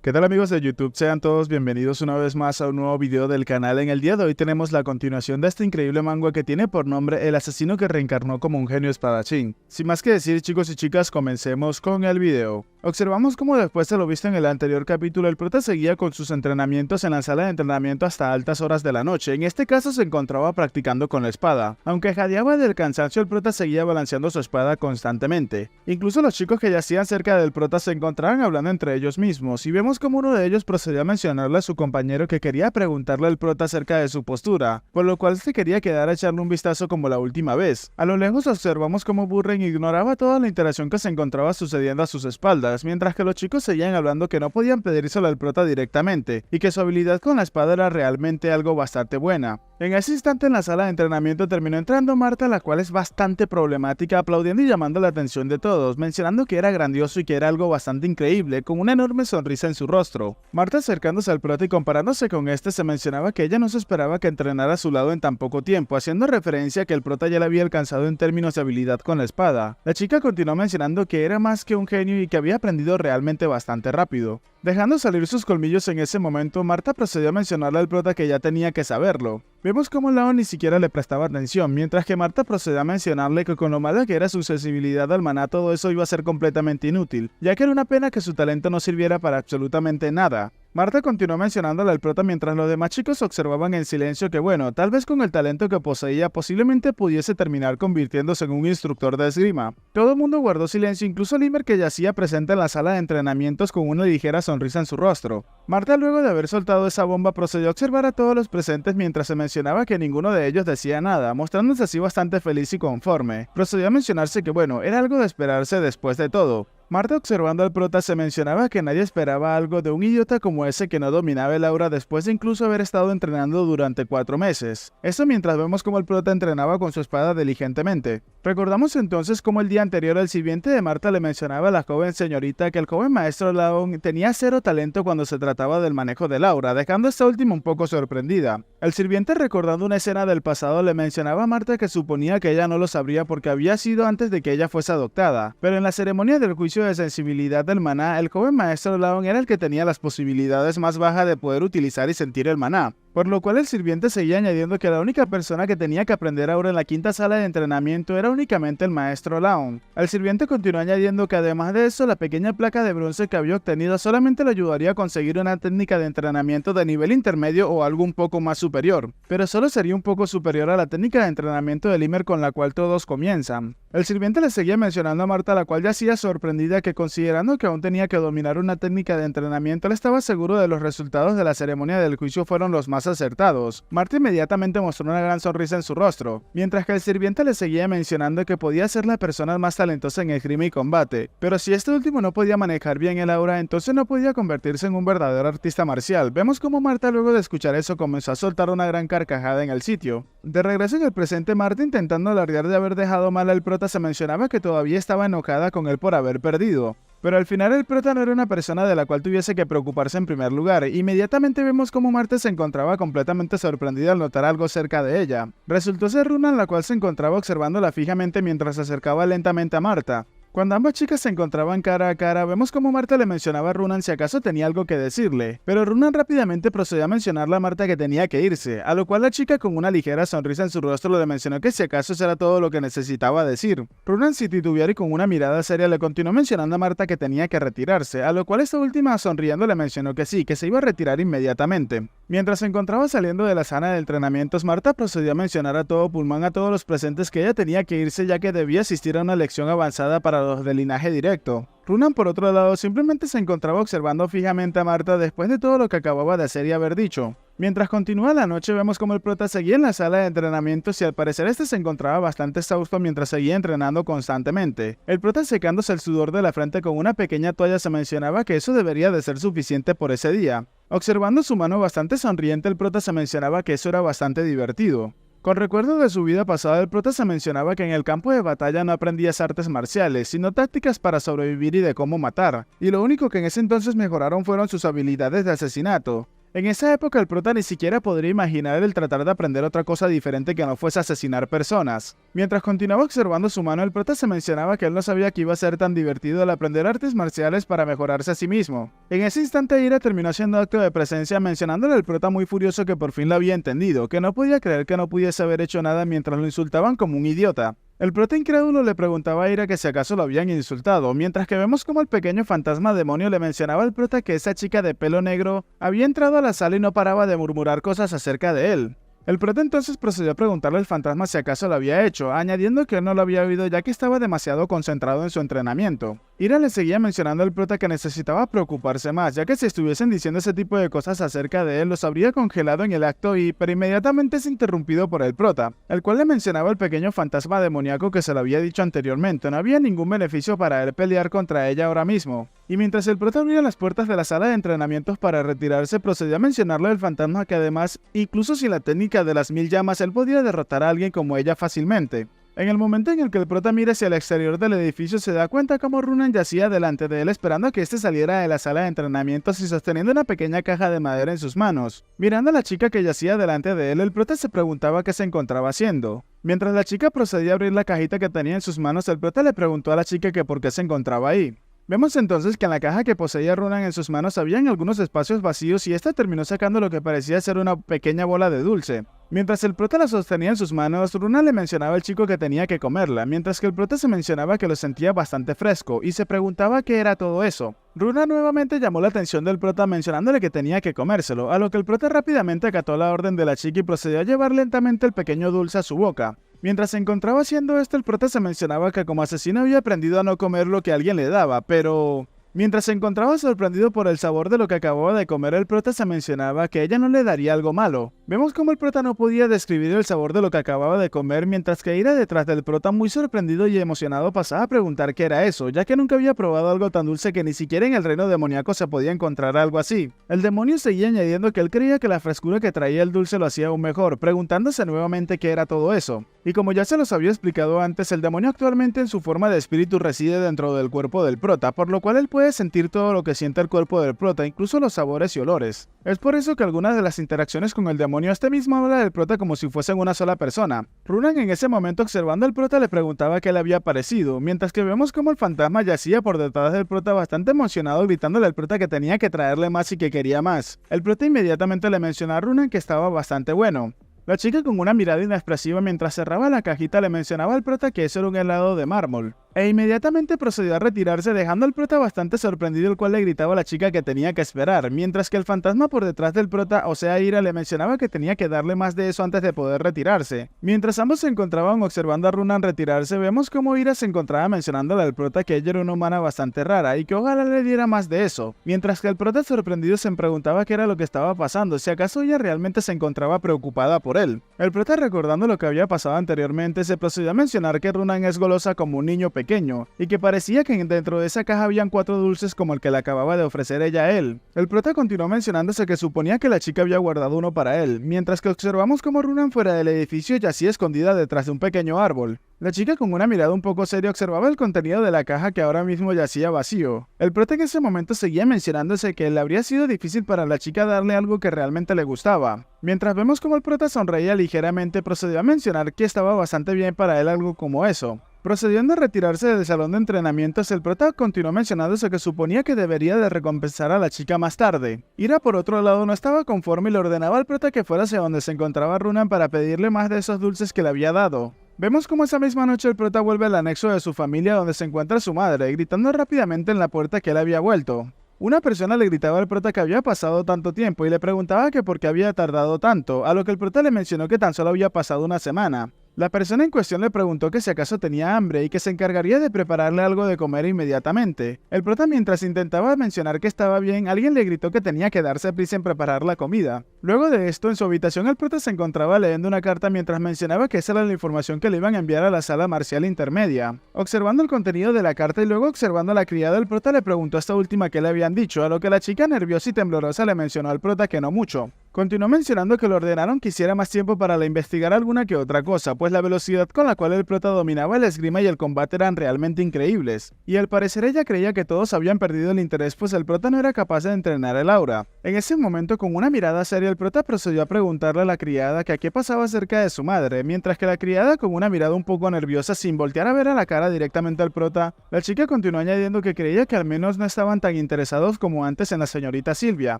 ¿Qué tal amigos de YouTube? Sean todos bienvenidos una vez más a un nuevo video del canal. En el día de hoy tenemos la continuación de este increíble manga que tiene por nombre El asesino que reencarnó como un genio espadachín. Sin más que decir, chicos y chicas, comencemos con el video. Observamos cómo después de lo visto en el anterior capítulo, el prota seguía con sus entrenamientos en la sala de entrenamiento hasta altas horas de la noche. En este caso se encontraba practicando con la espada. Aunque jadeaba del cansancio, el prota seguía balanceando su espada constantemente. Incluso los chicos que yacían cerca del prota se encontraban hablando entre ellos mismos, y vemos como uno de ellos procedió a mencionarle a su compañero que quería preguntarle al prota acerca de su postura, por lo cual se quería quedar a echarle un vistazo como la última vez. A lo lejos observamos cómo Burren ignoraba toda la interacción que se encontraba sucediendo a sus espaldas, mientras que los chicos seguían hablando que no podían pedírselo al prota directamente, y que su habilidad con la espada era realmente algo bastante buena. En ese instante en la sala de entrenamiento terminó entrando Marta, la cual es bastante problemática, aplaudiendo y llamando la atención de todos, mencionando que era grandioso y que era algo bastante increíble, con una enorme sonrisa en su rostro. Marta, acercándose al prota y comparándose con este, se mencionaba que ella no se esperaba que entrenara a su lado en tan poco tiempo, haciendo referencia a que el prota ya la había alcanzado en términos de habilidad con la espada. La chica continuó mencionando que era más que un genio y que había aprendido realmente bastante rápido. Dejando salir sus colmillos en ese momento, Marta procedió a mencionarle al prota que ya tenía que saberlo. Vemos cómo Lao ni siquiera le prestaba atención, mientras que Marta procedió a mencionarle que con lo mala que era su sensibilidad al maná, todo eso iba a ser completamente inútil, ya que era una pena que su talento no sirviera para absolutamente nada. Marta continuó mencionándole al prota mientras los demás chicos observaban en silencio que bueno, tal vez con el talento que poseía posiblemente pudiese terminar convirtiéndose en un instructor de esgrima. Todo el mundo guardó silencio, incluso Limer, que yacía presente en la sala de entrenamientos con una ligera sonrisa en su rostro. Marta, luego de haber soltado esa bomba, procedió a observar a todos los presentes mientras se mencionaba que ninguno de ellos decía nada, mostrándose así bastante feliz y conforme. Procedió a mencionarse que bueno, era algo de esperarse después de todo. Marta, observando al prota, se mencionaba que nadie esperaba algo de un idiota como ese que no dominaba el aura después de incluso haber estado entrenando durante 4 meses. Eso mientras vemos como el prota entrenaba con su espada diligentemente. Recordamos entonces cómo el día anterior el sirviente de Marta le mencionaba a la joven señorita que el joven maestro Laon tenía cero talento cuando se trataba del manejo del aura, dejando a esta última un poco sorprendida. El sirviente, recordando una escena del pasado, le mencionaba a Marta que suponía que ella no lo sabría porque había sido antes de que ella fuese adoptada, pero en la ceremonia del juicio de sensibilidad del maná, el joven maestro Laon era el que tenía las posibilidades más bajas de poder utilizar y sentir el maná, por lo cual el sirviente seguía añadiendo que la única persona que tenía que aprender ahora en la quinta sala de entrenamiento era únicamente el maestro Laon. El sirviente continuó añadiendo que además de eso, la pequeña placa de bronce que había obtenido solamente le ayudaría a conseguir una técnica de entrenamiento de nivel intermedio o algo un poco más superior, pero solo sería un poco superior a la técnica de entrenamiento de Limer con la cual todos comienzan. El sirviente le seguía mencionando a Marta, la cual yacía sorprendida que considerando que aún tenía que dominar una técnica de entrenamiento, él estaba seguro de los resultados de la ceremonia del juicio fueron los más acertados. Marta inmediatamente mostró una gran sonrisa en su rostro, mientras que el sirviente le seguía mencionando que podía ser la persona más talentosa en esgrima y combate, pero si este último no podía manejar bien el aura, entonces no podía convertirse en un verdadero artista marcial. Vemos como Marta, luego de escuchar eso, comenzó a soltar una gran carcajada en el sitio. De regreso en el presente, Marta, intentando alardear de haber dejado mal al prota, se mencionaba que todavía estaba enojada con él por haber perdido. Pero al final el prota no era una persona de la cual tuviese que preocuparse en primer lugar. Inmediatamente vemos como Marta se encontraba completamente sorprendida al notar algo cerca de ella. Resultó ser Runan, la cual se encontraba observándola fijamente mientras se acercaba lentamente a Marta. Cuando ambas chicas se encontraban cara a cara, vemos como Marta le mencionaba a Runan si acaso tenía algo que decirle, pero Runan rápidamente procedió a mencionarle a Marta que tenía que irse, a lo cual la chica con una ligera sonrisa en su rostro le mencionó que si acaso eso era todo lo que necesitaba decir. Runan, sin titubear y con una mirada seria, le continuó mencionando a Marta que tenía que retirarse, a lo cual esta última, sonriendo, le mencionó que sí, que se iba a retirar inmediatamente. Mientras se encontraba saliendo de la sala de entrenamientos, Marta procedió a mencionar a todo pulmón a todos los presentes que ella tenía que irse ya que debía asistir a una lección avanzada para los de linaje directo. Runan, por otro lado, simplemente se encontraba observando fijamente a Marta después de todo lo que acababa de hacer y haber dicho. Mientras continúa la noche, vemos como el prota seguía en la sala de entrenamientos y al parecer este se encontraba bastante exhausto mientras seguía entrenando constantemente. El prota, secándose el sudor de la frente con una pequeña toalla, se mencionaba que eso debería de ser suficiente por ese día. Observando su mano bastante sonriente, el prota se mencionaba que eso era bastante divertido. Con recuerdo de su vida pasada, el prota se mencionaba que en el campo de batalla no aprendías artes marciales, sino tácticas para sobrevivir y de cómo matar, y lo único que en ese entonces mejoraron fueron sus habilidades de asesinato. En esa época el prota ni siquiera podría imaginar el tratar de aprender otra cosa diferente que no fuese asesinar personas. Mientras continuaba observando su mano, el prota se mencionaba que él no sabía que iba a ser tan divertido al aprender artes marciales para mejorarse a sí mismo. En ese instante Ira terminó haciendo acto de presencia mencionándole al prota muy furioso que por fin lo había entendido, que no podía creer que no pudiese haber hecho nada mientras lo insultaban como un idiota. El prota incrédulo le preguntaba a Ira que si acaso lo habían insultado, mientras que vemos como el pequeño fantasma demonio le mencionaba al prota que esa chica de pelo negro había entrado a la sala y no paraba de murmurar cosas acerca de él. El prota entonces procedió a preguntarle al fantasma si acaso lo había hecho, añadiendo que él no lo había oído ya que estaba demasiado concentrado en su entrenamiento. Ira le seguía mencionando al prota que necesitaba preocuparse más, ya que si estuviesen diciendo ese tipo de cosas acerca de él los habría congelado en el acto pero inmediatamente es interrumpido por el prota, el cual le mencionaba al pequeño fantasma demoníaco que se lo había dicho anteriormente, no había ningún beneficio para él pelear contra ella ahora mismo. Y mientras el prota abría las puertas de la sala de entrenamientos para retirarse, procedió a mencionarle al fantasma que además, incluso sin la técnica de las 1000 llamas, él podía derrotar a alguien como ella fácilmente. En el momento en el que el prota mira hacia el exterior del edificio, se da cuenta como Runan yacía delante de él esperando a que éste saliera de la sala de entrenamientos y sosteniendo una pequeña caja de madera en sus manos. Mirando a la chica que yacía delante de él, el prota se preguntaba qué se encontraba haciendo. Mientras la chica procedía a abrir la cajita que tenía en sus manos, el prota le preguntó a la chica que por qué se encontraba ahí. Vemos entonces que en la caja que poseía Runan en sus manos habían algunos espacios vacíos y esta terminó sacando lo que parecía ser una pequeña bola de dulce. Mientras el prota la sostenía en sus manos, Runan le mencionaba al chico que tenía que comerla, mientras que el prota se mencionaba que lo sentía bastante fresco y se preguntaba qué era todo eso. Runan nuevamente llamó la atención del prota mencionándole que tenía que comérselo, a lo que el prota rápidamente acató la orden de la chica y procedió a llevar lentamente el pequeño dulce a su boca. Mientras se encontraba haciendo esto, el prota se mencionaba que como asesino había aprendido a no comer lo que alguien le daba, pero... Mientras se encontraba sorprendido por el sabor de lo que acababa de comer, el prota se mencionaba que ella no le daría algo malo. Vemos como el prota no podía describir el sabor de lo que acababa de comer, mientras que Ira detrás del prota muy sorprendido y emocionado pasaba a preguntar qué era eso, ya que nunca había probado algo tan dulce que ni siquiera en el reino demoníaco se podía encontrar algo así. El demonio seguía añadiendo que él creía que la frescura que traía el dulce lo hacía aún mejor, preguntándose nuevamente qué era todo eso. Y como ya se los había explicado antes, el demonio actualmente en su forma de espíritu reside dentro del cuerpo del prota, por lo cual él puede sentir todo lo que siente el cuerpo del prota, incluso los sabores y olores. Es por eso que algunas de las interacciones con el demonio este mismo habla del prota como si fuesen una sola persona. Runan en ese momento observando al prota le preguntaba qué le había parecido, mientras que vemos como el fantasma yacía por detrás del prota bastante emocionado gritándole al prota que tenía que traerle más y que quería más. El prota inmediatamente le mencionó a Runan que estaba bastante bueno. La chica con una mirada inexpresiva mientras cerraba la cajita le mencionaba al prota que eso era un helado de mármol, e inmediatamente procedió a retirarse dejando al prota bastante sorprendido, el cual le gritaba a la chica que tenía que esperar, mientras que el fantasma por detrás del prota, o sea Ira, le mencionaba que tenía que darle más de eso antes de poder retirarse. Mientras ambos se encontraban observando a Runan retirarse, vemos como Ira se encontraba mencionándole al prota que ella era una humana bastante rara y que ojalá le diera más de eso, mientras que el prota sorprendido se preguntaba qué era lo que estaba pasando, si acaso ella realmente se encontraba preocupada por él. El prota, recordando lo que había pasado anteriormente, se procedió a mencionar que Runan es golosa como un niño pequeño, y que parecía que dentro de esa caja habían 4 dulces como el que le acababa de ofrecer ella a él. El prota continuó mencionándose que suponía que la chica había guardado uno para él, mientras que observamos como Runan fuera del edificio yacía escondida detrás de un pequeño árbol. La chica con una mirada un poco seria observaba el contenido de la caja que ahora mismo yacía vacío. El prota en ese momento seguía mencionándose que le habría sido difícil para la chica darle algo que realmente le gustaba. Mientras vemos como el prota sonreía ligeramente, procedió a mencionar que estaba bastante bien para él algo como eso. Procediendo a retirarse del salón de entrenamientos, el prota continuó mencionándose que suponía que debería de recompensar a la chica más tarde. Ira por otro lado no estaba conforme y le ordenaba al prota que fuera hacia donde se encontraba Runan para pedirle más de esos dulces que le había dado. Vemos como esa misma noche el prota vuelve al anexo de su familia donde se encuentra su madre, gritando rápidamente en la puerta que él había vuelto. Una persona le gritaba al prota que había pasado tanto tiempo y le preguntaba que por qué había tardado tanto, a lo que el prota le mencionó que tan solo había pasado una semana. La persona en cuestión le preguntó que si acaso tenía hambre y que se encargaría de prepararle algo de comer inmediatamente. El prota, mientras intentaba mencionar que estaba bien, alguien le gritó que tenía que darse prisa en preparar la comida. Luego de esto, en su habitación el prota se encontraba leyendo una carta mientras mencionaba que esa era la información que le iban a enviar a la sala marcial intermedia. Observando el contenido de la carta y luego observando a la criada, el prota le preguntó a esta última qué le habían dicho, a lo que la chica nerviosa y temblorosa le mencionó al prota que no mucho. Continuó mencionando que le ordenaron que hiciera más tiempo para investigar alguna que otra cosa, pues la velocidad con la cual el prota dominaba el esgrima y el combate eran realmente increíbles, y al parecer ella creía que todos habían perdido el interés pues el prota no era capaz de entrenar el aura. En ese momento, con una mirada seria, el prota procedió a preguntarle a la criada que a qué pasaba acerca de su madre, mientras que la criada, con una mirada un poco nerviosa, sin voltear a ver a la cara directamente al prota, la chica continuó añadiendo que creía que al menos no estaban tan interesados como antes en la señorita Silvia.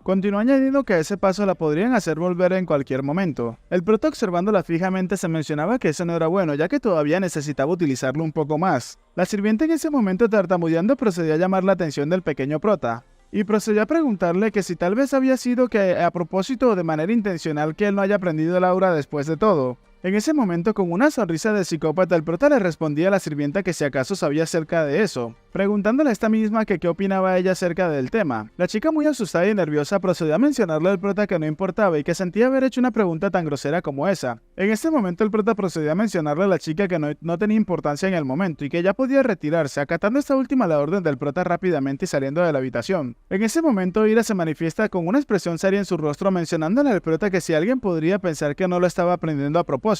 Continuó añadiendo que a ese paso la podrían hacer volver en cualquier momento. El prota, observándola fijamente, se mencionaba que eso no era bueno, ya que todavía necesitaba utilizarlo un poco más. La sirvienta en ese momento, tartamudeando, procedió a llamar la atención del pequeño prota y procedió a preguntarle que si tal vez había sido que a propósito o de manera intencional que él no haya aprendido el aura después de todo. En ese momento, con una sonrisa de psicópata, el prota le respondía a la sirvienta que si acaso sabía acerca de eso, preguntándole a esta misma que qué opinaba ella acerca del tema. La chica, muy asustada y nerviosa, procedió a mencionarle al prota que no importaba y que sentía haber hecho una pregunta tan grosera como esa. En este momento, el prota procedió a mencionarle a la chica que no tenía importancia en el momento y que ya podía retirarse, acatando esta última la orden del prota rápidamente y saliendo de la habitación. En ese momento, Ira se manifiesta con una expresión seria en su rostro, mencionándole al prota que si alguien podría pensar que no lo estaba aprendiendo a propósito.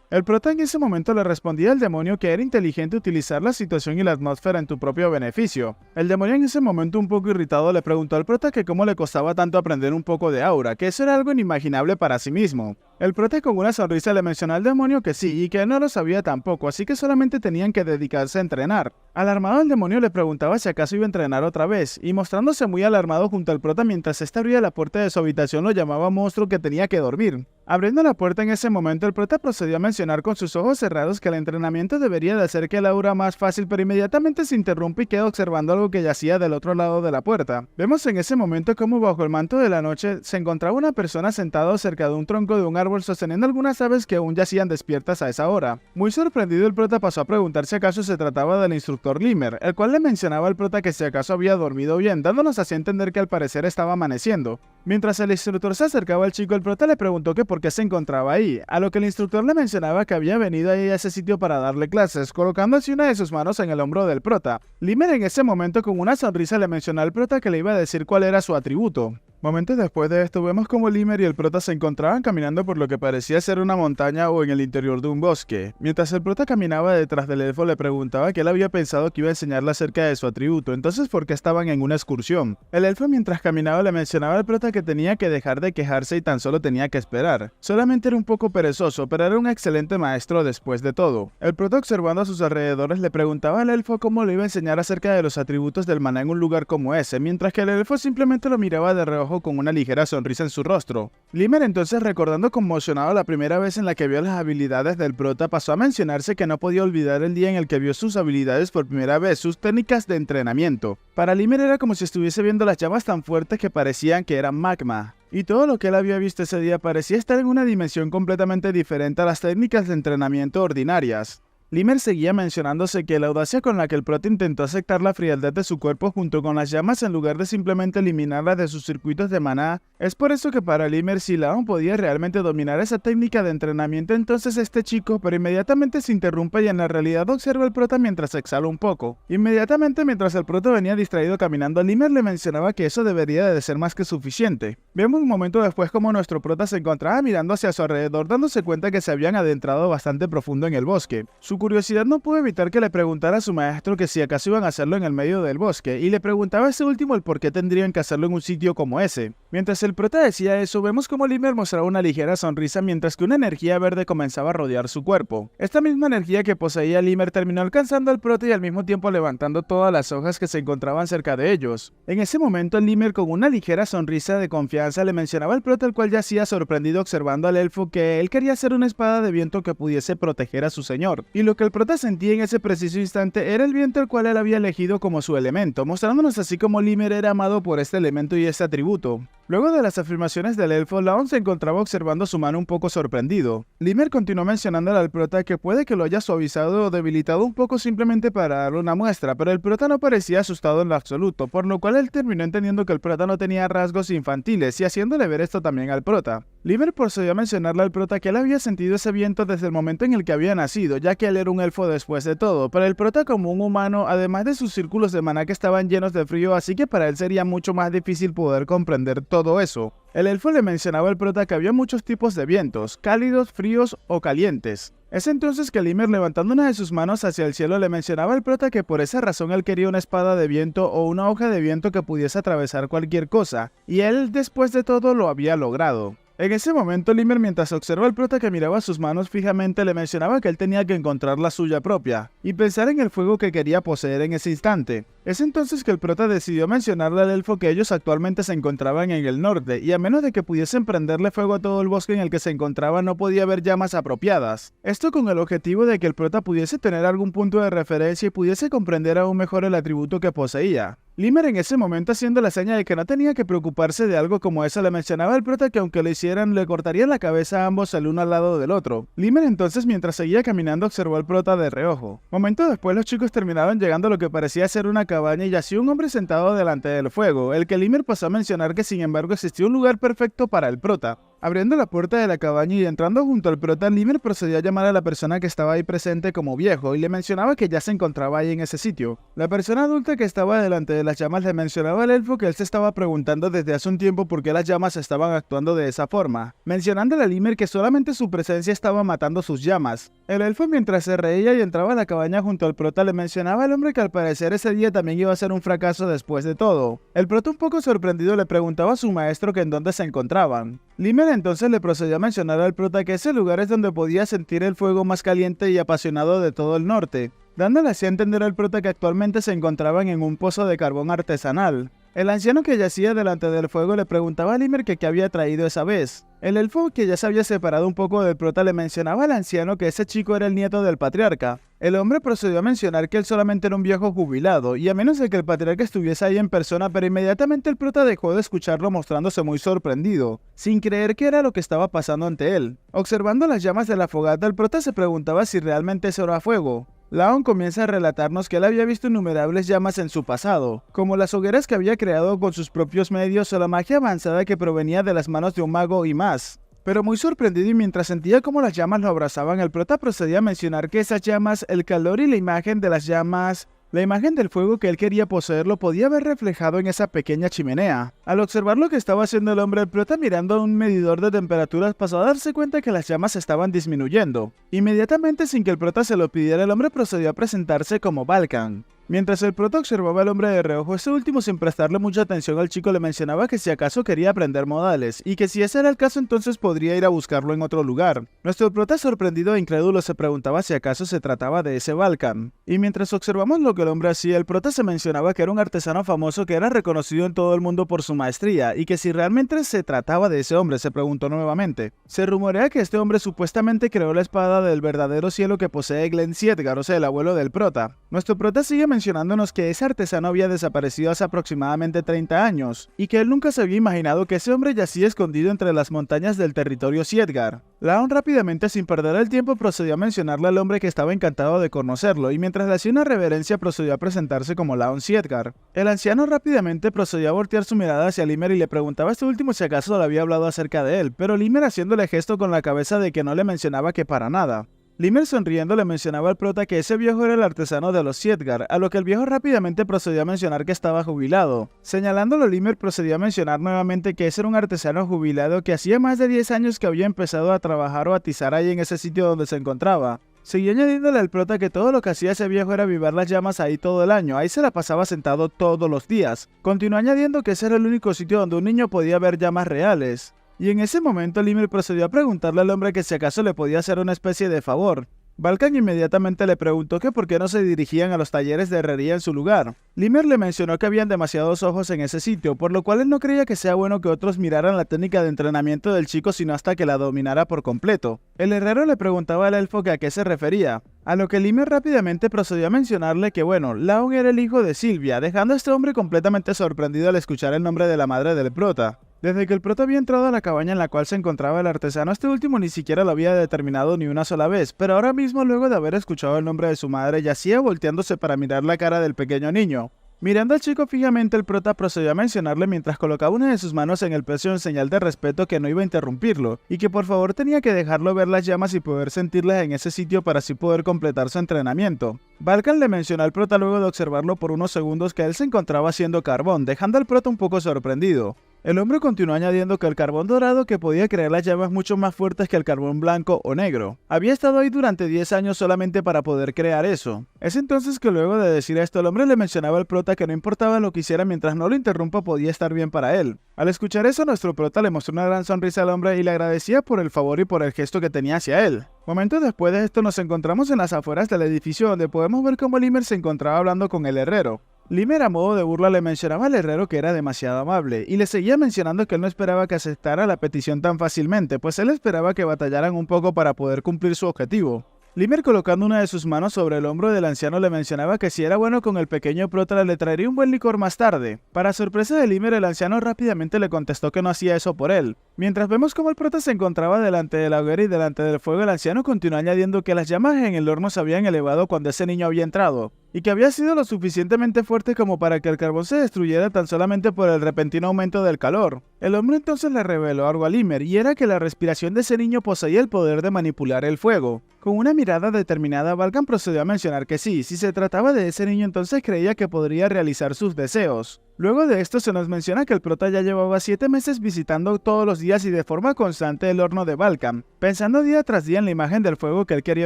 El prota en ese momento le respondía al demonio que era inteligente utilizar la situación y la atmósfera en tu propio beneficio. El demonio en ese momento, un poco irritado, le preguntó al prota que cómo le costaba tanto aprender un poco de aura, que eso era algo inimaginable para sí mismo. El prota con una sonrisa le mencionó al demonio que sí, y que él no lo sabía tampoco, así que solamente tenían que dedicarse a entrenar. Alarmado, el demonio le preguntaba si acaso iba a entrenar otra vez, y mostrándose muy alarmado junto al prota mientras éste abría la puerta de su habitación, lo llamaba monstruo que tenía que dormir. Abriendo la puerta en ese momento, el prota procedió a mencionar con sus ojos cerrados que el entrenamiento debería de hacer que el aura más fácil, pero inmediatamente se interrumpe y queda observando algo que yacía del otro lado de la puerta. Vemos en ese momento como bajo el manto de la noche se encontraba una persona sentada cerca de un tronco de un árbol sosteniendo algunas aves que aún yacían despiertas a esa hora. Muy sorprendido, el prota pasó a preguntar si acaso se trataba del instructor Limer, el cual le mencionaba al prota que si acaso había dormido bien, dándonos así a entender que al parecer estaba amaneciendo. Mientras el instructor se acercaba al chico, el prota le preguntó que por qué se encontraba ahí, a lo que el instructor le mencionaba que había venido ahí a ese sitio para darle clases, colocando así una de sus manos en el hombro del prota. Limer en ese momento, con una sonrisa, le mencionó al prota que le iba a decir cuál era su atributo. Momentos después de esto, vemos como Limer y el prota se encontraban caminando por lo que parecía ser una montaña o en el interior de un bosque. Mientras el prota caminaba detrás del elfo, le preguntaba que él había pensado que iba a enseñarle acerca de su atributo, entonces ¿por qué estaban en una excursión? El elfo, mientras caminaba, le mencionaba al prota que tenía que dejar de quejarse y tan solo tenía que esperar. Solamente era un poco perezoso, pero era un excelente maestro después de todo. El prota, observando a sus alrededores, le preguntaba al elfo cómo le iba a enseñar acerca de los atributos del maná en un lugar como ese, mientras que el elfo simplemente lo miraba de reojo con una ligera sonrisa en su rostro. Limer, entonces, recordando conmocionado la primera vez en la que vio las habilidades del prota, pasó a mencionarse que no podía olvidar el día en el que vio sus habilidades por primera vez, sus técnicas de entrenamiento. Para Limer era como si estuviese viendo las llamas tan fuertes que parecían que eran magma. Y todo lo que él había visto ese día parecía estar en una dimensión completamente diferente a las técnicas de entrenamiento ordinarias. Limer seguía mencionándose que la audacia con la que el prota intentó aceptar la frialdad de su cuerpo junto con las llamas en lugar de simplemente eliminarlas de sus circuitos de maná, es por eso que para Limer, si Laon podía realmente dominar esa técnica de entrenamiento, entonces este chico, pero inmediatamente se interrumpe y en la realidad observa al prota mientras exhala un poco. Inmediatamente, mientras el prota venía distraído caminando, Limer le mencionaba que eso debería de ser más que suficiente. Vemos un momento después como nuestro prota se encontraba mirando hacia su alrededor, dándose cuenta que se habían adentrado bastante profundo en el bosque. Su curiosidad no pudo evitar que le preguntara a su maestro que si acaso iban a hacerlo en el medio del bosque, y le preguntaba a ese último el por qué tendrían que hacerlo en un sitio como ese. Mientras el prota decía eso, vemos como Limer mostraba una ligera sonrisa mientras que una energía verde comenzaba a rodear su cuerpo. Esta misma energía que poseía Limer terminó alcanzando al prota y al mismo tiempo levantando todas las hojas que se encontraban cerca de ellos. En ese momento, Limer, con una ligera sonrisa de confianza, le mencionaba al prota, el cual yacía sorprendido observando al elfo, que él quería hacer una espada de viento que pudiese proteger a su señor. Y lo que el prota sentía en ese preciso instante era el viento, el cual él había elegido como su elemento, mostrándonos así como Limer era amado por este elemento y este atributo. Luego de las afirmaciones del elfo, Laon se encontraba observando su mano un poco sorprendido. Limer continuó mencionándole al prota que puede que lo haya suavizado o debilitado un poco simplemente para darle una muestra, pero el prota no parecía asustado en lo absoluto, por lo cual él terminó entendiendo que el prota no tenía rasgos infantiles y haciéndole ver esto también al prota. Limer procedió a mencionarle al prota que él había sentido ese viento desde el momento en el que había nacido, ya que él era un elfo después de todo, pero el prota como un humano, además de sus círculos de maná que estaban llenos de frío, así que para él sería mucho más difícil poder comprender todo eso. El elfo le mencionaba al prota que había muchos tipos de vientos, cálidos, fríos o calientes. Es entonces que Limmer, levantando una de sus manos hacia el cielo, le mencionaba al prota que por esa razón él quería una espada de viento o una hoja de viento que pudiese atravesar cualquier cosa, y él después de todo lo había logrado. En ese momento, Limmer, mientras observa al prota que miraba sus manos fijamente, le mencionaba que él tenía que encontrar la suya propia, y pensar en el fuego que quería poseer en ese instante. Es entonces que el prota decidió mencionarle al elfo que ellos actualmente se encontraban en el norte, y a menos de que pudiesen prenderle fuego a todo el bosque en el que se encontraba, no podía haber llamas apropiadas. Esto con el objetivo de que el prota pudiese tener algún punto de referencia y pudiese comprender aún mejor el atributo que poseía. Limmer, en ese momento, haciendo la seña de que no tenía que preocuparse de algo como eso, le mencionaba al prota que aunque lo hicieran, le cortarían la cabeza a ambos el uno al lado del otro. Limmer entonces, mientras seguía caminando, observó al prota de reojo. Momento después, los chicos terminaron llegando a lo que parecía ser una cabaña y yacía un hombre sentado delante del fuego, el que Limmer pasó a mencionar que sin embargo existía un lugar perfecto para el prota. Abriendo la puerta de la cabaña y entrando junto al prota, Limmer procedió a llamar a la persona que estaba ahí presente como viejo y le mencionaba que ya se encontraba ahí en ese sitio. La persona adulta que estaba delante de las llamas le mencionaba al elfo que él se estaba preguntando desde hace un tiempo por qué las llamas estaban actuando de esa forma, mencionándole a Limmer que solamente su presencia estaba matando sus llamas. El elfo, mientras se reía y entraba a la cabaña junto al prota, le mencionaba al hombre que al parecer ese día también iba a ser un fracaso después de todo. El prota, un poco sorprendido, le preguntaba a su maestro que en dónde se encontraban. Limmer entonces le procedió a mencionar al prota que ese lugar es donde podía sentir el fuego más caliente y apasionado de todo el norte, dándole así a entender al prota que actualmente se encontraban en un pozo de carbón artesanal. El anciano que yacía delante del fuego le preguntaba a Limmer que qué había traído esa vez. El elfo, que ya se había separado un poco del prota, le mencionaba al anciano que ese chico era el nieto del patriarca. El hombre procedió a mencionar que él solamente era un viejo jubilado, y a menos de que el patriarca estuviese ahí en persona, pero inmediatamente el prota dejó de escucharlo mostrándose muy sorprendido, sin creer que era lo que estaba pasando ante él. Observando las llamas de la fogata, el prota se preguntaba si realmente eso era fuego. Laon comienza a relatarnos que él había visto innumerables llamas en su pasado, como las hogueras que había creado con sus propios medios o la magia avanzada que provenía de las manos de un mago y más. Pero muy sorprendido y mientras sentía cómo las llamas lo abrazaban, el prota procedía a mencionar que esas llamas, el calor y la imagen de las llamas, la imagen del fuego que él quería poseer lo podía ver reflejado en esa pequeña chimenea. Al observar lo que estaba haciendo el hombre, el prota, mirando a un medidor de temperaturas, pasó a darse cuenta que las llamas estaban disminuyendo. Inmediatamente, sin que el prota se lo pidiera, el hombre procedió a presentarse como Balkan. Mientras el prota observaba al hombre de reojo, este último, sin prestarle mucha atención al chico, le mencionaba que si acaso quería aprender modales, y que si ese era el caso entonces podría ir a buscarlo en otro lugar. Nuestro prota, sorprendido e incrédulo, se preguntaba si acaso se trataba de ese Balkan. Y mientras observamos lo que el hombre hacía, el prota se mencionaba que era un artesano famoso que era reconocido en todo el mundo por su maestría, y que si realmente se trataba de ese hombre, se preguntó nuevamente. Se rumorea que este hombre supuestamente creó la espada del verdadero cielo que posee Glenn Siedgar, o sea, el abuelo del prota. Nuestro prota sigue mencionándonos que ese artesano había desaparecido hace aproximadamente 30 años, y que él nunca se había imaginado que ese hombre yacía escondido entre las montañas del territorio Siedgar. Laon rápidamente, sin perder el tiempo, procedió a mencionarle al hombre que estaba encantado de conocerlo, y mientras le hacía una reverencia procedió a presentarse como Laon Siedgar. El anciano rápidamente procedió a voltear su mirada hacia Limmer y le preguntaba a este último si acaso le había hablado acerca de él, pero Limmer haciéndole gesto con la cabeza de que no le mencionaba que para nada. Limmer, sonriendo, le mencionaba al prota que ese viejo era el artesano de los Siedgar, a lo que el viejo rápidamente procedió a mencionar que estaba jubilado. Señalándolo, Limmer procedió a mencionar nuevamente que ese era un artesano jubilado que hacía más de 10 años que había empezado a trabajar o atizar ahí en ese sitio donde se encontraba. Siguió añadiéndole al prota que todo lo que hacía ese viejo era avivar las llamas ahí todo el año, ahí se la pasaba sentado todos los días. Continuó añadiendo que ese era el único sitio donde un niño podía ver llamas reales. Y en ese momento Limmer procedió a preguntarle al hombre que si acaso le podía hacer una especie de favor. Balkan inmediatamente le preguntó que por qué no se dirigían a los talleres de herrería en su lugar. Limmer le mencionó que habían demasiados ojos en ese sitio, por lo cual él no creía que sea bueno que otros miraran la técnica de entrenamiento del chico sino hasta que la dominara por completo. El herrero le preguntaba al elfo que a qué se refería, a lo que Limmer rápidamente procedió a mencionarle que bueno, Laon era el hijo de Silvia, dejando a este hombre completamente sorprendido al escuchar el nombre de la madre del prota. Desde que el prota había entrado a la cabaña en la cual se encontraba el artesano, este último ni siquiera lo había determinado ni una sola vez, pero ahora mismo, luego de haber escuchado el nombre de su madre, yacía volteándose para mirar la cara del pequeño niño. Mirando al chico fijamente, el prota procedió a mencionarle mientras colocaba una de sus manos en el pecho en señal de respeto que no iba a interrumpirlo, y que por favor tenía que dejarlo ver las llamas y poder sentirlas en ese sitio para así poder completar su entrenamiento. Balkan le mencionó al prota luego de observarlo por unos segundos que él se encontraba haciendo carbón, dejando al prota un poco sorprendido. El hombre continuó añadiendo que el carbón dorado que podía crear las llamas mucho más fuertes que el carbón blanco o negro había estado ahí durante 10 años solamente para poder crear eso. Es entonces que luego de decir esto el hombre le mencionaba al prota que no importaba lo que hiciera mientras no lo interrumpa podía estar bien para él. Al escuchar eso nuestro prota le mostró una gran sonrisa al hombre y le agradecía por el favor y por el gesto que tenía hacia él. Momentos después de esto nos encontramos en las afueras del edificio donde podemos ver cómo Limer se encontraba hablando con el herrero. Limer a modo de burla le mencionaba al herrero que era demasiado amable, y le seguía mencionando que él no esperaba que aceptara la petición tan fácilmente, pues él esperaba que batallaran un poco para poder cumplir su objetivo. Limer colocando una de sus manos sobre el hombro del anciano le mencionaba que si era bueno con el pequeño prota le traería un buen licor más tarde. Para sorpresa de Limer el anciano rápidamente le contestó que no hacía eso por él. Mientras vemos cómo el prota se encontraba delante de la hoguera y delante del fuego el anciano continuó añadiendo que las llamas en el horno se habían elevado cuando ese niño había entrado, y que había sido lo suficientemente fuerte como para que el carbón se destruyera tan solamente por el repentino aumento del calor. El hombre entonces le reveló algo a Limer y era que la respiración de ese niño poseía el poder de manipular el fuego. Con una mirada determinada, Balkan procedió a mencionar que sí, si se trataba de ese niño entonces creía que podría realizar sus deseos. Luego de esto se nos menciona que el prota ya llevaba 7 meses visitando todos los días y de forma constante el horno de Balkan, pensando día tras día en la imagen del fuego que él quería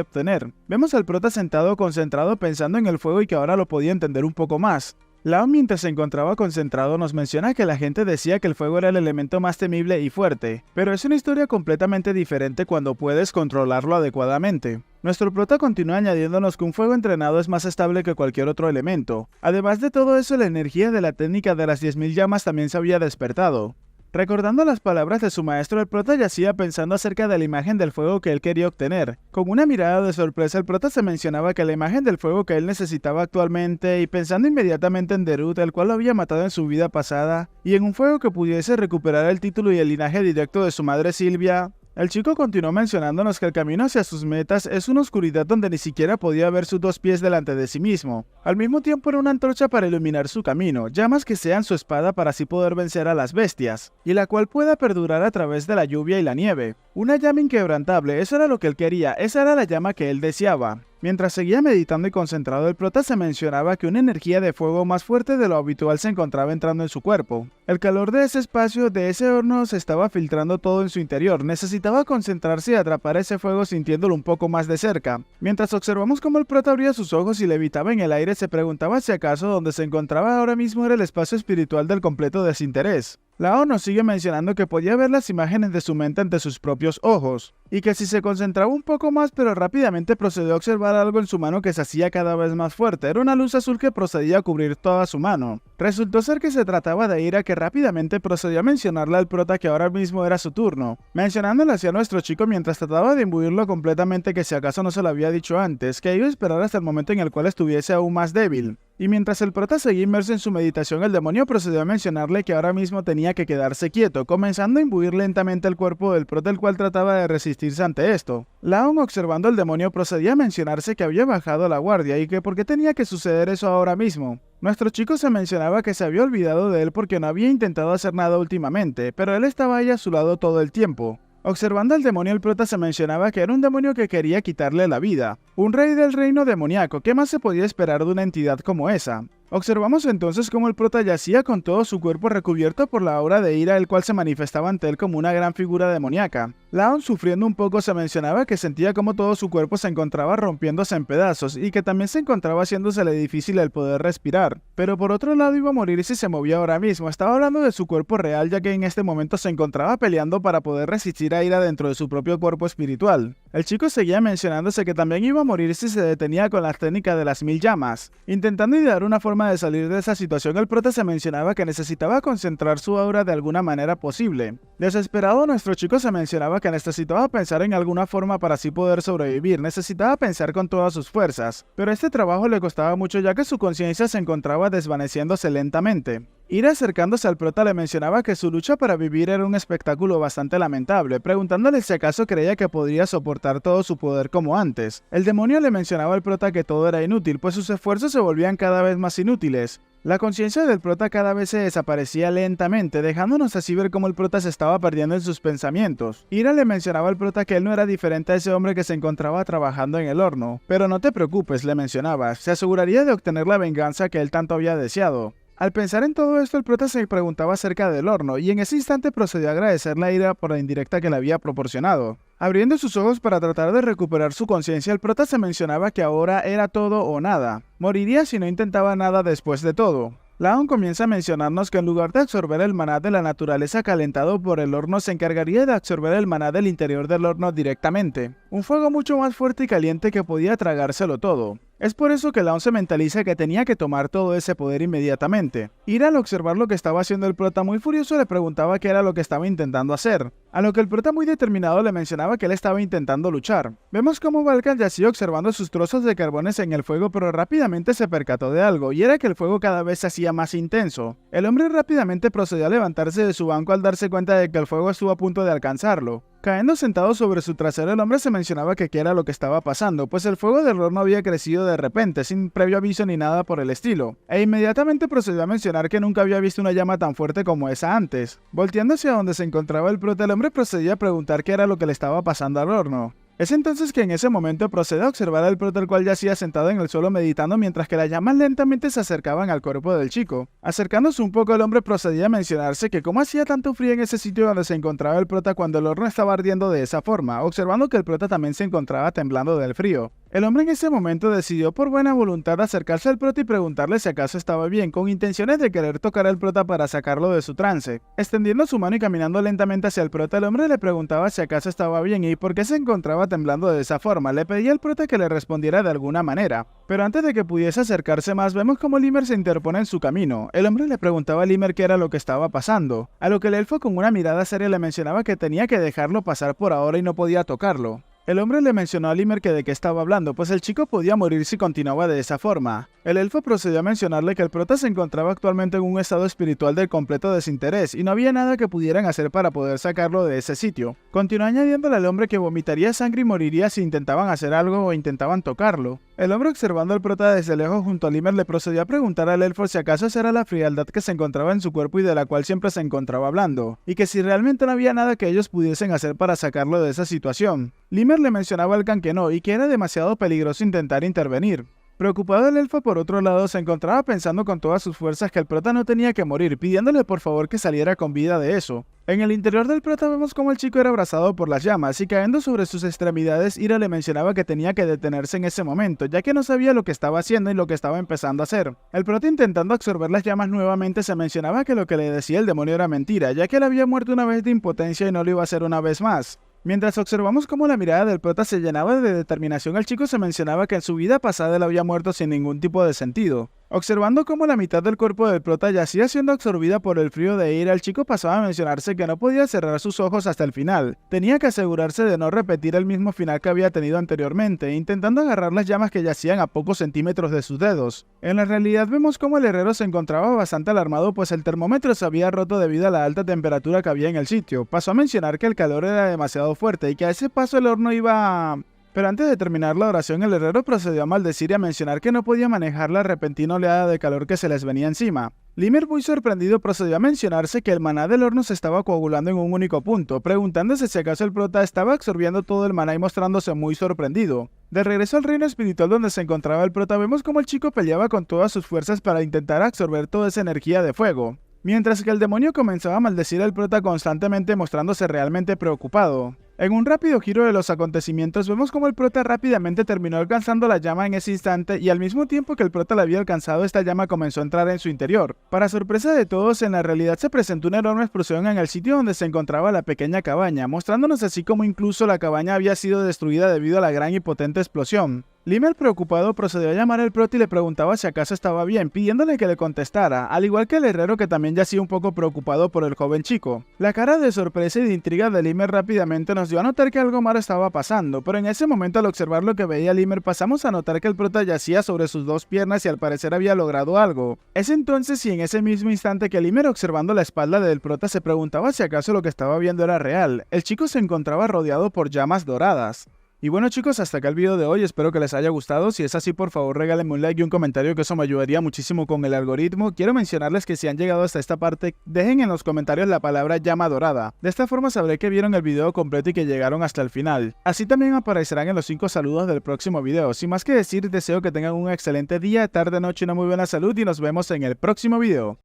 obtener. Vemos al prota sentado concentrado pensando en el fuego y que ahora lo podía entender un poco más. Lao, mientras se encontraba concentrado, nos menciona que la gente decía que el fuego era el elemento más temible y fuerte, pero es una historia completamente diferente cuando puedes controlarlo adecuadamente. Nuestro prota continúa añadiéndonos que un fuego entrenado es más estable que cualquier otro elemento. Además de todo eso, la energía de la técnica de las 10.000 llamas también se había despertado. Recordando las palabras de su maestro, el prota yacía pensando acerca de la imagen del fuego que él quería obtener. Con una mirada de sorpresa, el prota se mencionaba que la imagen del fuego que él necesitaba actualmente, y pensando inmediatamente en Derut, el cual lo había matado en su vida pasada, y en un fuego que pudiese recuperar el título y el linaje directo de su madre Silvia. El chico continuó mencionándonos que el camino hacia sus metas es una oscuridad donde ni siquiera podía ver sus 2 pies delante de sí mismo. Al mismo tiempo era una antorcha para iluminar su camino, llamas que sean su espada para así poder vencer a las bestias, y la cual pueda perdurar a través de la lluvia y la nieve. Una llama inquebrantable, eso era lo que él quería, esa era la llama que él deseaba. Mientras seguía meditando y concentrado, el prota se mencionaba que una energía de fuego más fuerte de lo habitual se encontraba entrando en su cuerpo. El calor de ese espacio, de ese horno, se estaba filtrando todo en su interior. Necesitaba concentrarse y atrapar ese fuego sintiéndolo un poco más de cerca. Mientras observamos cómo el prota abría sus ojos y levitaba en el aire, se preguntaba si acaso donde se encontraba ahora mismo era el espacio espiritual del completo desinterés. Lao nos sigue mencionando que podía ver las imágenes de su mente ante sus propios ojos, y que si se concentraba un poco más pero rápidamente procedió a observar algo en su mano que se hacía cada vez más fuerte. Era una luz azul que procedía a cubrir toda su mano. Resultó ser que se trataba de Ira, que rápidamente procedió a mencionarle al prota que ahora mismo era su turno, mencionándole hacia nuestro chico mientras trataba de imbuirlo completamente que si acaso no se lo había dicho antes, que iba a esperar hasta el momento en el cual estuviese aún más débil. Y mientras el prota seguía inmerso en su meditación, el demonio procedió a mencionarle que ahora mismo tenía que quedarse quieto, comenzando a imbuir lentamente el cuerpo del prota, el cual trataba de resistirse ante esto. Laon, observando al demonio, procedía a mencionarse que había bajado la guardia y que por qué tenía que suceder eso ahora mismo. Nuestro chico se mencionaba que se había olvidado de él porque no había intentado hacer nada últimamente, pero él estaba ahí a su lado todo el tiempo. Observando al demonio, el prota se mencionaba que era un demonio que quería quitarle la vida. Un rey del reino demoníaco, ¿qué más se podía esperar de una entidad como esa? Observamos entonces cómo el prota yacía con todo su cuerpo recubierto por la aura de ira, el cual se manifestaba ante él como una gran figura demoníaca. Laon, sufriendo un poco, se mencionaba que sentía como todo su cuerpo se encontraba rompiéndose en pedazos y que también se encontraba haciéndosele difícil el poder respirar. Pero por otro lado iba a morir si se movía ahora mismo. Estaba hablando de su cuerpo real, ya que en este momento se encontraba peleando para poder resistir a ira dentro de su propio cuerpo espiritual. El chico seguía mencionándose que también iba a morir si se detenía con la técnica de las 1000 llamas. Intentando idear una forma de salir de esa situación, el prota se mencionaba que necesitaba concentrar su aura de alguna manera posible. Desesperado, nuestro chico se mencionaba que necesitaba pensar en alguna forma para así poder sobrevivir, necesitaba pensar con todas sus fuerzas, pero este trabajo le costaba mucho ya que su conciencia se encontraba desvaneciéndose lentamente. Ir acercándose al prota le mencionaba que su lucha para vivir era un espectáculo bastante lamentable, preguntándole si acaso creía que podría soportar todo su poder como antes. El demonio le mencionaba al prota que todo era inútil, pues sus esfuerzos se volvían cada vez más inútiles. La conciencia del prota cada vez se desaparecía lentamente, dejándonos así ver cómo el prota se estaba perdiendo en sus pensamientos. Ira le mencionaba al prota que él no era diferente a ese hombre que se encontraba trabajando en el horno. Pero no te preocupes, le mencionaba, se aseguraría de obtener la venganza que él tanto había deseado. Al pensar en todo esto, el prota se preguntaba acerca del horno, y en ese instante procedió a agradecerle a Ira por la indirecta que le había proporcionado. Abriendo sus ojos para tratar de recuperar su conciencia, el prota se mencionaba que ahora era todo o nada. Moriría si no intentaba nada después de todo. Laon comienza a mencionarnos que en lugar de absorber el maná de la naturaleza calentado por el horno, se encargaría de absorber el maná del interior del horno directamente. Un fuego mucho más fuerte y caliente que podía tragárselo todo. Es por eso que Laon se mentaliza que tenía que tomar todo ese poder inmediatamente. Ira, al observar lo que estaba haciendo el prota muy furioso, le preguntaba qué era lo que estaba intentando hacer, a lo que el prota muy determinado le mencionaba que él estaba intentando luchar. Vemos cómo Balkan yacía observando sus trozos de carbones en el fuego, pero rápidamente se percató de algo, y era que el fuego cada vez se hacía más intenso. El hombre rápidamente procedió a levantarse de su banco al darse cuenta de que el fuego estuvo a punto de alcanzarlo. Cayendo sentado sobre su trasero, el hombre se mencionaba que qué era lo que estaba pasando, pues el fuego del horno había crecido de repente, sin previo aviso ni nada por el estilo, e inmediatamente procedió a mencionar que nunca había visto una llama tan fuerte como esa antes. Volteando hacia donde se encontraba el prota, el hombre procedía a preguntar qué era lo que le estaba pasando al horno. Es entonces que en ese momento procede a observar al prota, el cual yacía sentado en el suelo meditando mientras que las llamas lentamente se acercaban al cuerpo del chico. Acercándose un poco, el hombre procedía a mencionarse que cómo hacía tanto frío en ese sitio donde se encontraba el prota cuando el horno estaba ardiendo de esa forma, observando que el prota también se encontraba temblando del frío. El hombre en ese momento decidió por buena voluntad acercarse al prota y preguntarle si acaso estaba bien, con intenciones de querer tocar al prota para sacarlo de su trance. Extendiendo su mano y caminando lentamente hacia el prota, el hombre le preguntaba si acaso estaba bien y por qué se encontraba temblando de esa forma. Le pedía al prota que le respondiera de alguna manera. Pero antes de que pudiese acercarse más, vemos como Limer se interpone en su camino. El hombre le preguntaba a Limer qué era lo que estaba pasando, a lo que el elfo con una mirada seria le mencionaba que tenía que dejarlo pasar por ahora y no podía tocarlo. El hombre le mencionó a Limer que de qué estaba hablando, pues el chico podía morir si continuaba de esa forma. El elfo procedió a mencionarle que el prota se encontraba actualmente en un estado espiritual de completo desinterés y no había nada que pudieran hacer para poder sacarlo de ese sitio. Continuó añadiéndole al hombre que vomitaría sangre y moriría si intentaban hacer algo o intentaban tocarlo. El hombre, observando al prota desde lejos junto a Limer, le procedió a preguntar al elfo si acaso esa era la frialdad que se encontraba en su cuerpo y de la cual siempre se encontraba hablando, y que si realmente no había nada que ellos pudiesen hacer para sacarlo de esa situación. Limer le mencionaba al Khan que no, y que era demasiado peligroso intentar intervenir. Preocupado, el elfo por otro lado se encontraba pensando con todas sus fuerzas que el prota no tenía que morir, pidiéndole por favor que saliera con vida de eso. En el interior del prota vemos como el chico era abrazado por las llamas y cayendo sobre sus extremidades, Ira le mencionaba que tenía que detenerse en ese momento, ya que no sabía lo que estaba haciendo y lo que estaba empezando a hacer. El prota, intentando absorber las llamas nuevamente, se mencionaba que lo que le decía el demonio era mentira, ya que él había muerto una vez de impotencia y no lo iba a hacer una vez más. Mientras observamos cómo la mirada del prota se llenaba de determinación, el chico se mencionaba que en su vida pasada él había muerto sin ningún tipo de sentido. Observando cómo la mitad del cuerpo del prota yacía siendo absorbida por el frío de Ira, el chico pasaba a mencionarse que no podía cerrar sus ojos hasta el final. Tenía que asegurarse de no repetir el mismo final que había tenido anteriormente, intentando agarrar las llamas que yacían a pocos centímetros de sus dedos. En la realidad vemos cómo el herrero se encontraba bastante alarmado, pues el termómetro se había roto debido a la alta temperatura que había en el sitio. Pasó a mencionar que el calor era demasiado fuerte y que a ese paso el horno iba a... Pero antes de terminar la oración, el herrero procedió a maldecir y a mencionar que no podía manejar la repentina oleada de calor que se les venía encima. Limer, muy sorprendido, procedió a mencionarse que el maná del horno se estaba coagulando en un único punto, preguntándose si acaso el prota estaba absorbiendo todo el maná y mostrándose muy sorprendido. De regreso al reino espiritual donde se encontraba el prota, vemos como el chico peleaba con todas sus fuerzas para intentar absorber toda esa energía de fuego, mientras que el demonio comenzaba a maldecir al prota constantemente, mostrándose realmente preocupado. En un rápido giro de los acontecimientos, vemos como el prota rápidamente terminó alcanzando la llama en ese instante y al mismo tiempo que el prota la había alcanzado, esta llama comenzó a entrar en su interior. Para sorpresa de todos, en la realidad se presentó una enorme explosión en el sitio donde se encontraba la pequeña cabaña, mostrándonos así como incluso la cabaña había sido destruida debido a la gran y potente explosión. Limer, preocupado, procedió a llamar al prota y le preguntaba si acaso estaba bien, pidiéndole que le contestara, al igual que el herrero, que también yacía un poco preocupado por el joven chico. La cara de sorpresa y de intriga de Limer rápidamente nos dio a notar que algo malo estaba pasando, pero en ese momento, al observar lo que veía Limer, pasamos a notar que el prota yacía sobre sus dos piernas y al parecer había logrado algo. Es entonces y en ese mismo instante que Limer, observando la espalda del prota, se preguntaba si acaso lo que estaba viendo era real. El chico se encontraba rodeado por llamas doradas. Y bueno chicos, hasta acá el video de hoy, espero que les haya gustado. Si es así, por favor regálenme un like y un comentario, que eso me ayudaría muchísimo con el algoritmo. Quiero mencionarles que si han llegado hasta esta parte, dejen en los comentarios la palabra llama dorada. De esta forma sabré que vieron el video completo y que llegaron hasta el final. Así también aparecerán en los 5 saludos del próximo video. Sin más que decir, deseo que tengan un excelente día, tarde, noche y una muy buena salud y nos vemos en el próximo video.